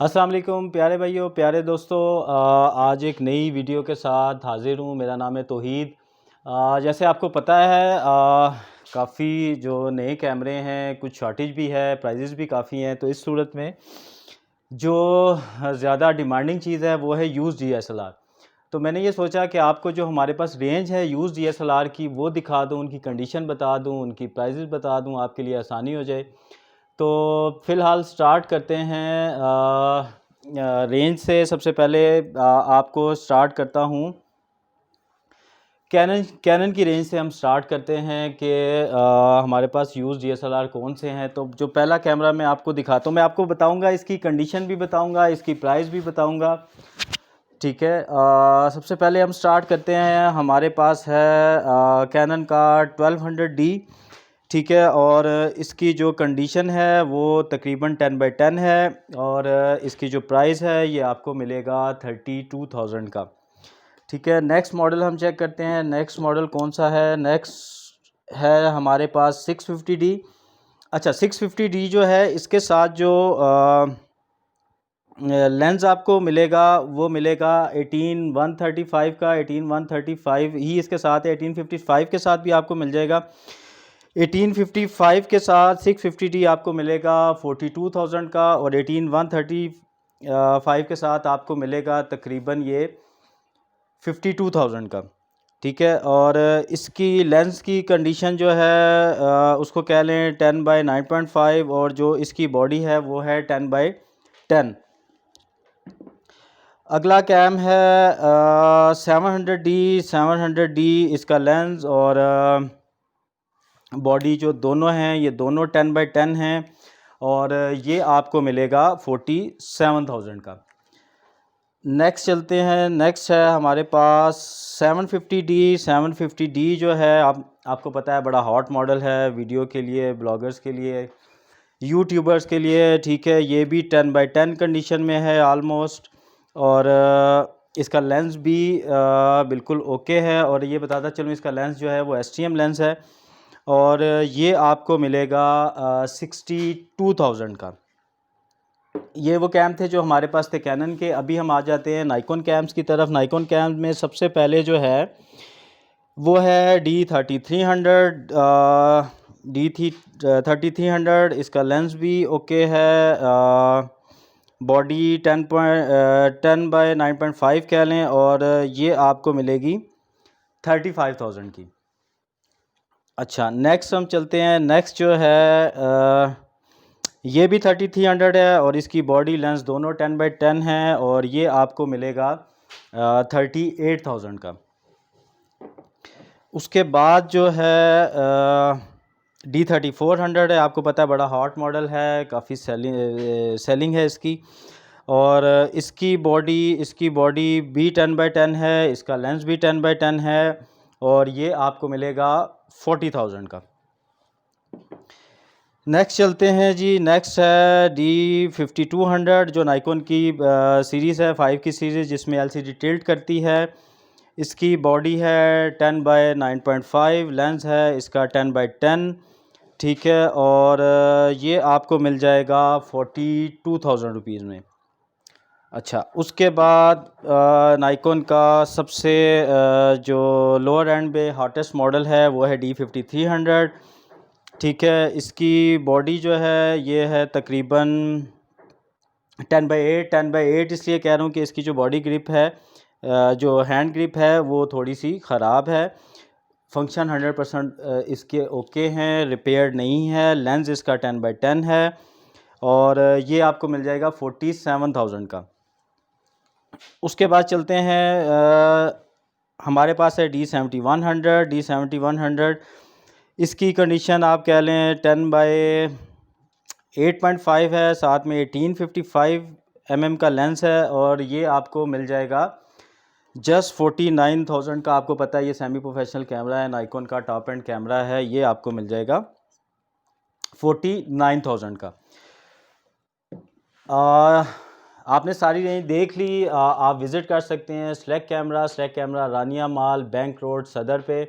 अस्सलाम वालेकुम प्यारे भाइयों, प्यारे दोस्तों। आज एक नई वीडियो के साथ हाज़िर हूँ। मेरा नाम है तौहीद। जैसे आपको पता है काफ़ी जो नए कैमरे हैं, कुछ शॉर्टेज भी है, प्राइजेज़ भी काफ़ी हैं। तो इस सूरत में जो ज़्यादा डिमांडिंग चीज़ है वो है यूज़ DSLR। तो मैंने ये सोचा कि आपको जो हमारे पास रेंज है यूज़ DSLR की वो दिखा दूँ, उनकी कंडीशन बता दूँ, उनकी प्राइजेज़ बता दूँ, आपके लिए आसानी हो जाए। तो फ़िलहाल स्टार्ट करते हैं रेंज से। सबसे पहले आपको स्टार्ट करता हूँ कैनन की रेंज से। हम स्टार्ट करते हैं कि हमारे पास यूज़ DSLR कौन से हैं। तो जो पहला कैमरा मैं आपको दिखाता हूँ, मैं आपको बताऊँगा, इसकी कंडीशन भी बताऊँगा, इसकी प्राइस भी बताऊँगा, ठीक है। सबसे पहले हम स्टार्ट करते हैं। हमारे पास है कैनन का 1200D, ठीक है। और इसकी जो कंडीशन है वो तकरीबन 10x10 है। और इसकी जो प्राइस है ये आपको मिलेगा 32,000 का, ठीक है। नेक्स्ट मॉडल हम चेक करते हैं। नेक्स्ट मॉडल कौन सा है? नेक्स्ट है हमारे पास 650D। अच्छा, 650D जो है इसके साथ जो लेंस आपको मिलेगा वो मिलेगा 18-135 का। 18-135 ही इसके साथ है। 1855 के साथ भी आपको मिल जाएगा। 1855 के साथ 650D आपको मिलेगा 42,000 का। और 18-135 के साथ आपको मिलेगा तकरीबन ये 52,000 का, ठीक है। और इसकी लेंस की कंडीशन जो है उसको कह लें 10x9.5। और जो इसकी बॉडी है वो है 10x10। अगला कैम है 700D। 700D इसका लेंस और बॉडी जो दोनों हैं ये दोनों 10x10 हैं। और ये आपको मिलेगा 47,000 का। नेक्स्ट चलते हैं। नेक्स्ट है हमारे पास 750D। 750D जो है आपको पता है बड़ा हॉट मॉडल है वीडियो के लिए, ब्लॉगर्स के लिए, यूट्यूबर्स के लिए, ठीक है। ये भी 10x10 कंडीशन में है ऑलमोस्ट। और इसका लेंस भी बिल्कुल ओके है। और ये बताता चलूँ इसका लेंस जो है वो STM लेंस है। और ये आपको मिलेगा 62,000 का। ये वो कैम थे जो हमारे पास थे कैनन के। अभी हम आ जाते हैं नाइकॉन कैम्स की तरफ। नाइकॉन कैम्स में सबसे पहले जो है वो है D3300। D3300 इसका लेंस भी ओके है। बॉडी 10x9.5 कह लें। और ये आपको मिलेगी 35,000 की। अच्छा, नेक्स्ट हम चलते हैं। नेक्स्ट जो है ये भी 3300 है। और इसकी बॉडी लेंस दोनों 10x10 है। और ये आपको मिलेगा 38,000 का। उसके बाद जो है D3400 है। आपको पता है बड़ा हॉट मॉडल है, काफ़ी सेलिंग है इसकी। और इसकी बॉडी भी 10x10 है। इसका लेंस भी 10x10 है। और ये आपको मिलेगा 40,000 का। नेक्स्ट चलते हैं जी। नेक्स्ट है D5200 जो नाइकॉन की सीरीज़ है, 5 की सीरीज़, जिसमें LCD टिल्ट करती है। इसकी बॉडी है 10x9.5, लेंस है इसका 10x10, ठीक है। और ये आपको मिल जाएगा 42,000 रुपीज़ में। अच्छा, उसके बाद नाइकॉन का सबसे जो लोअर एंड पे हॉटेस्ट मॉडल है वो है D5300, ठीक है। इसकी बॉडी जो है ये है तकरीबन 10x8। 10x8 इसलिए कह रहा हूँ कि इसकी जो बॉडी ग्रिप है, जो हैंड ग्रिप है वो थोड़ी सी ख़राब है। फंक्शन 100% इसके ओके हैं, रिपेयर्ड नहीं है। लेंस इसका 10x10 है। और ये आपको मिल जाएगा 47,000 का। उसके बाद चलते हैं हमारे पास है D7100। D7100 इसकी कंडीशन आप कह लें 10x8.5 है। साथ में 1855 mm का लेंस है। और ये आपको मिल जाएगा जस्ट 49,000 का। आपको पता है ये सेमी प्रोफेशनल कैमरा है, नाइकॉन का टॉप एंड कैमरा है। ये आपको मिल जाएगा 49,000 का। आपने सारी रेंज देख ली। आप विज़िट कर सकते हैं सेलेक्ट कैमरा रानिया माल, बैंक रोड, सदर पे।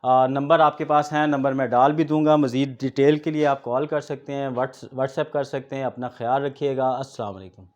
नंबर आपके पास है, नंबर मैं डाल भी दूंगा। मज़ीद डिटेल के लिए आप कॉल कर सकते हैं, व्हाट्सएप कर सकते हैं। अपना ख्याल रखिएगा। अस्सलाम वालेकुम।